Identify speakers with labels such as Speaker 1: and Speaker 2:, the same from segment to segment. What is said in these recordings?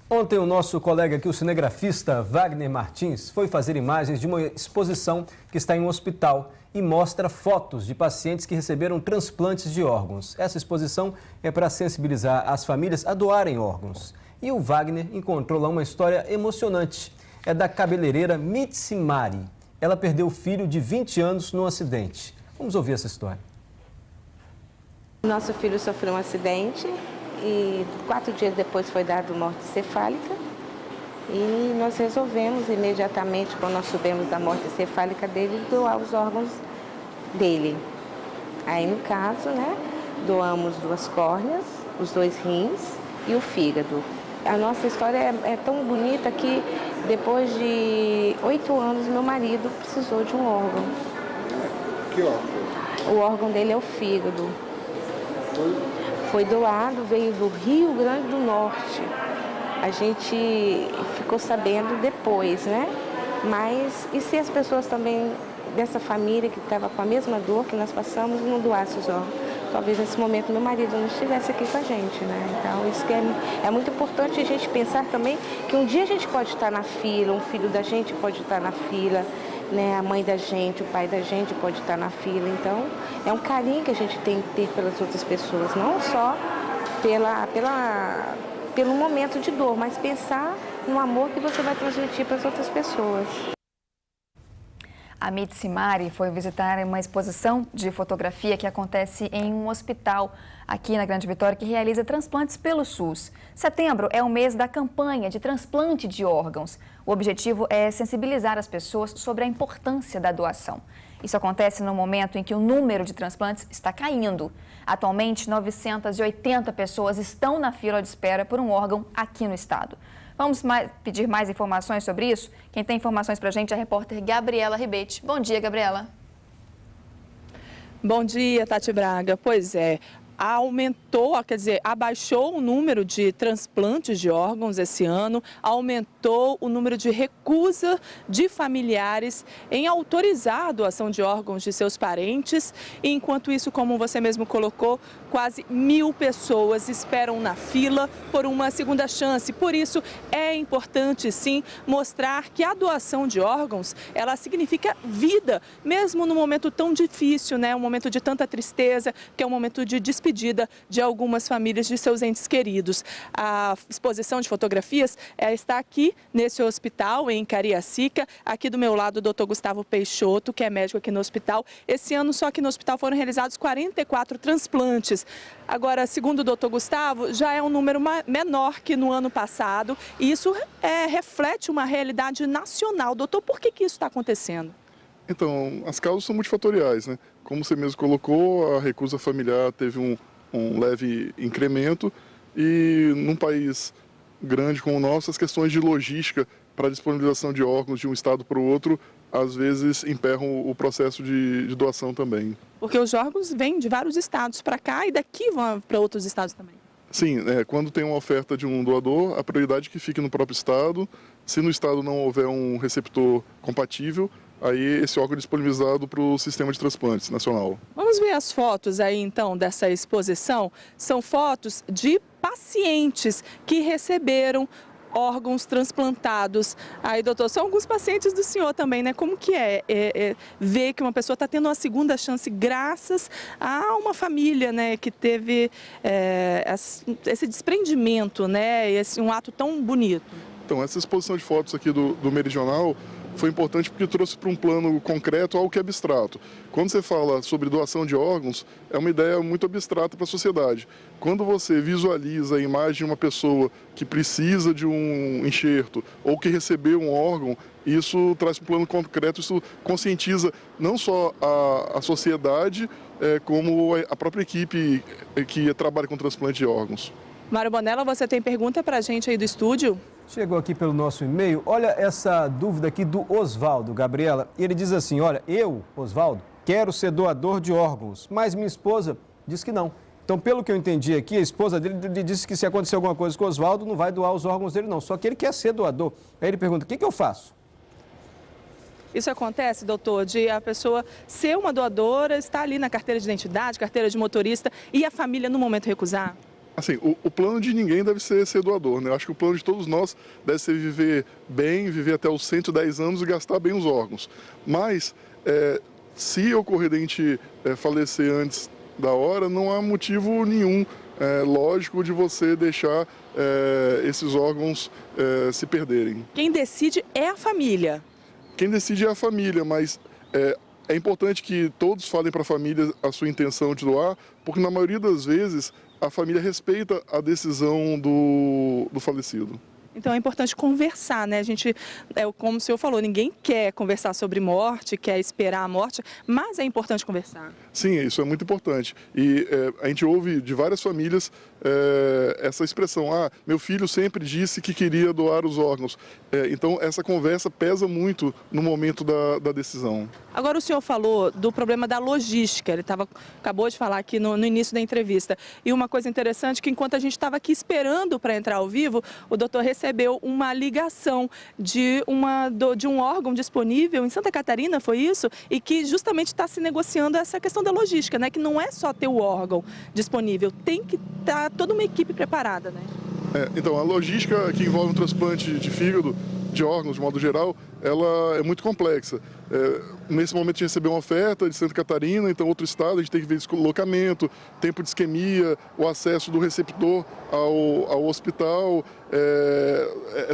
Speaker 1: Ontem o nosso colega aqui, o cinegrafista Wagner Martins, foi fazer imagens de uma exposição que está em um hospital e mostra fotos de pacientes que receberam transplantes de órgãos. Essa exposição é para sensibilizar as famílias a doarem órgãos. E o Wagner encontrou lá uma história emocionante. É da cabeleireira Mitzi Mari. Ela perdeu o filho de 20 anos num acidente. Vamos ouvir essa história.
Speaker 2: Nosso filho sofreu um acidente e 4 dias depois foi dado morte cefálica. E nós resolvemos imediatamente, quando nós soubemos da morte cefálica dele, doar os órgãos dele. Aí, no caso, doamos 2 córneas, os 2 rins e o fígado. A nossa história é tão bonita que depois de 8 anos meu marido precisou de um órgão.
Speaker 3: Que órgão?
Speaker 2: O órgão dele é o fígado. Foi doado, veio do Rio Grande do Norte. A gente ficou sabendo depois, Mas e se as pessoas também dessa família que estava com a mesma dor que nós passamos não doassem os órgãos? Talvez nesse momento meu marido não estivesse aqui com a gente, Então isso que é muito importante a gente pensar também que um dia a gente pode estar na fila, um filho da gente pode estar na fila, a mãe da gente, o pai da gente pode estar na fila. Então é um carinho que a gente tem que ter pelas outras pessoas, não só pelo momento de dor, mas pensar no amor que você vai transmitir para as outras pessoas.
Speaker 4: A Mitzi Mari foi visitar uma exposição de fotografia que acontece em um hospital aqui na Grande Vitória que realiza transplantes pelo SUS. Setembro é o mês da campanha de transplante de órgãos. O objetivo é sensibilizar as pessoas sobre a importância da doação. Isso acontece no momento em que o número de transplantes está caindo. Atualmente, 980 pessoas estão na fila de espera por um órgão aqui no estado. Vamos pedir mais informações sobre isso? Quem tem informações para a gente é a repórter Gabriela Ribete. Bom dia, Gabriela.
Speaker 5: Bom dia, Tati Braga. Pois é. Abaixou o número de transplantes de órgãos esse ano, aumentou o número de recusa de familiares em autorizar a doação de órgãos de seus parentes. E, enquanto isso, como você mesmo colocou, quase 1000 pessoas esperam na fila por uma segunda chance. Por isso, é importante, sim, mostrar que a doação de órgãos, ela significa vida, mesmo no momento tão difícil, um momento de tanta tristeza, que é um momento de despedida de algumas famílias de seus entes queridos. A exposição de fotografias está aqui nesse hospital, em Cariacica. Aqui do meu lado, o Dr. Gustavo Peixoto, que é médico aqui no hospital. Esse ano, só aqui no hospital, foram realizados 44 transplantes. Agora, segundo o Dr. Gustavo, já é um número menor que no ano passado. E isso reflete uma realidade nacional. Doutor, por que isso está acontecendo?
Speaker 3: Então, as causas são multifatoriais, Como você mesmo colocou, a recusa familiar teve um leve incremento e num país grande como o nosso, as questões de logística para a disponibilização de órgãos de um estado para o outro, às vezes emperram o processo de doação também.
Speaker 5: Porque os órgãos vêm de vários estados para cá e daqui vão para outros estados também.
Speaker 3: Sim, quando tem uma oferta de um doador, a prioridade é que fique no próprio estado. Se no estado não houver um receptor compatível, aí esse órgão é disponibilizado para o sistema de transplantes nacional.
Speaker 5: Vamos ver as fotos aí então dessa exposição. São fotos de pacientes que receberam órgãos transplantados. Aí, doutor, são alguns pacientes do senhor também, Como que é ver que uma pessoa está tendo uma segunda chance graças a uma família, que teve esse desprendimento, um ato tão bonito?
Speaker 3: Então, essa exposição de fotos aqui do Meridional foi importante porque trouxe para um plano concreto algo que é abstrato. Quando você fala sobre doação de órgãos, é uma ideia muito abstrata para a sociedade. Quando você visualiza a imagem de uma pessoa que precisa de um enxerto ou que recebeu um órgão, isso traz para um plano concreto, isso conscientiza não só a sociedade, como a própria equipe que trabalha com transplante de órgãos.
Speaker 5: Mário Bonella, você tem pergunta para a gente aí do estúdio?
Speaker 1: Chegou aqui pelo nosso e-mail. Olha essa dúvida aqui do Osvaldo, Gabriela. Ele diz assim, olha, eu, Osvaldo, quero ser doador de órgãos, mas minha esposa diz que não. Então, pelo que eu entendi aqui, a esposa dele disse que se acontecer alguma coisa com o Osvaldo, não vai doar os órgãos dele não, só que ele quer ser doador. Aí ele pergunta, o que eu faço?
Speaker 5: Isso acontece, doutor, de a pessoa ser uma doadora, estar ali na carteira de identidade, carteira de motorista e a família no momento recusar?
Speaker 3: Assim, o plano de ninguém deve ser doador, né? Eu acho que o plano de todos nós deve ser viver bem, viver até os 110 anos e gastar bem os órgãos. Mas, se ocorrer de a gente falecer antes da hora, não há motivo nenhum lógico de você deixar esses órgãos se perderem.
Speaker 5: Quem decide é a família.
Speaker 3: Quem decide é a família, mas é importante que todos falem para a família a sua intenção de doar, porque na maioria das vezes a família respeita a decisão do falecido.
Speaker 5: Então é importante conversar, né? A gente, como o senhor falou, ninguém quer conversar sobre morte, quer esperar a morte, mas é importante conversar.
Speaker 3: Sim, isso é muito importante. E a gente ouve de várias famílias essa expressão, meu filho sempre disse que queria doar os órgãos. Então essa conversa pesa muito no momento da decisão.
Speaker 5: Agora o senhor falou do problema da logística, ele acabou de falar aqui no início da entrevista. E uma coisa interessante que enquanto a gente estava aqui esperando para entrar ao vivo, o doutor recebeu uma ligação de um órgão disponível em Santa Catarina, foi isso? E que justamente está se negociando essa questão da logística, né? Que não é só ter o órgão disponível, tem que estar toda uma equipe preparada, né?
Speaker 3: Então, a logística que envolve um transplante de fígado, de órgãos de modo geral, ela é muito complexa. Nesse momento a gente recebeu uma oferta de Santa Catarina, então outro estado, a gente tem que ver deslocamento, tempo de isquemia, o acesso do receptor ao hospital,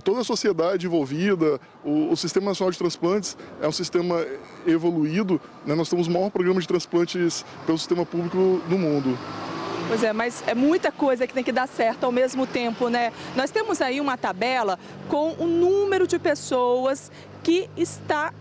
Speaker 3: toda a sociedade envolvida. O Sistema Nacional de Transplantes é um sistema evoluído, né? Nós temos o maior programa de transplantes pelo sistema público no mundo.
Speaker 5: Pois é, mas é muita coisa que tem que dar certo ao mesmo tempo, né? Nós temos aí uma tabela com o número de pessoas que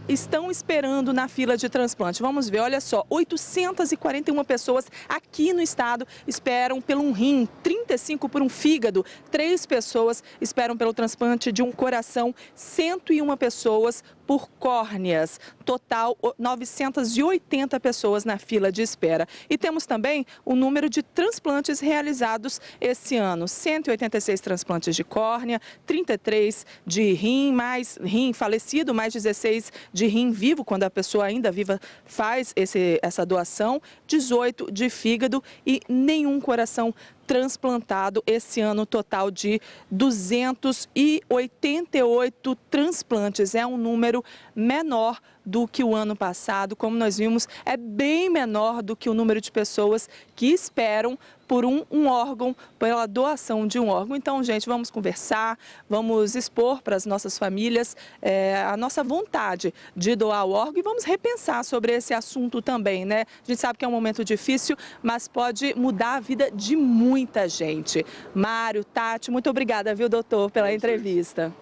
Speaker 5: estão esperando na fila de transplante. Vamos ver, olha só, 841 pessoas aqui no estado esperam por um rim, 35 por um fígado, 3 pessoas esperam pelo transplante de um coração, 101 pessoas por córneas, total 980 pessoas na fila de espera. E temos também o número de transplantes realizados esse ano, 186 transplantes de córnea, 33 de rim, mais rim falecido, mais 16 de rim vivo, quando a pessoa ainda viva faz essa doação, 18 de fígado e nenhum coração transplantado esse ano, total de 288 transplantes. É um número menor do que o ano passado, como nós vimos, é bem menor do que o número de pessoas que esperam por um órgão, pela doação de um órgão. Então, gente, vamos conversar, vamos expor para as nossas famílias a nossa vontade de doar o órgão e vamos repensar sobre esse assunto também, né? A gente sabe que é um momento difícil, mas pode mudar a vida de muita gente. Mário, Tati, muito obrigada, viu, doutor, pela entrevista.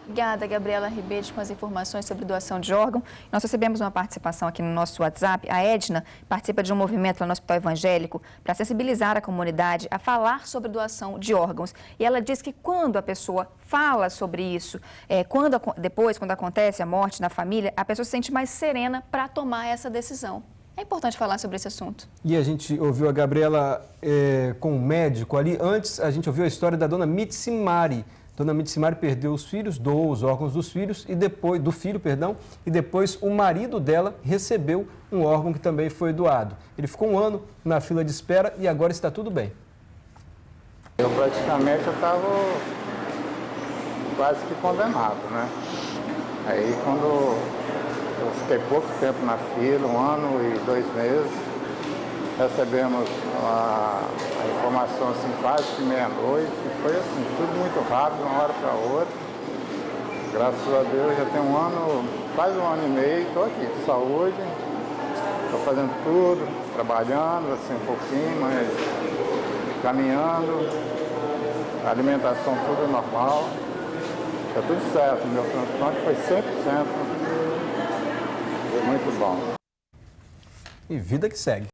Speaker 4: Obrigada, Gabriela Ribeiro, com as informações sobre doação de órgão. Nós recebemos uma participação aqui no nosso WhatsApp. A Edna participa de um movimento lá no Hospital Evangélico para sensibilizar a comunidade a falar sobre doação de órgãos. E ela diz que quando a pessoa fala sobre isso, depois, quando acontece a morte na família, a pessoa se sente mais serena para tomar essa decisão. É importante falar sobre esse assunto. E
Speaker 1: a gente ouviu a Gabriela com o médico ali. Antes, a gente ouviu a história da dona Mitsimari. Dona Mitsimari perdeu os filhos, doou os órgãos dos filhos e depois e depois o marido dela recebeu um órgão que também foi doado. Ele ficou um ano na fila de espera e agora está tudo bem.
Speaker 6: Eu praticamente estava quase que condenado, né? Aí quando eu fiquei pouco tempo na fila, 1 ano e 2 meses, recebemos a informação assim, quase que meia-noite, foi assim, tudo muito rápido, de uma hora para outra. Graças a Deus já tem 1 ano, quase 1 ano e meio, estou aqui, de saúde, estou fazendo tudo, trabalhando assim um pouquinho, mas caminhando, alimentação tudo normal, está tudo certo, meu transplante foi 100%, muito bom.
Speaker 1: E vida que segue.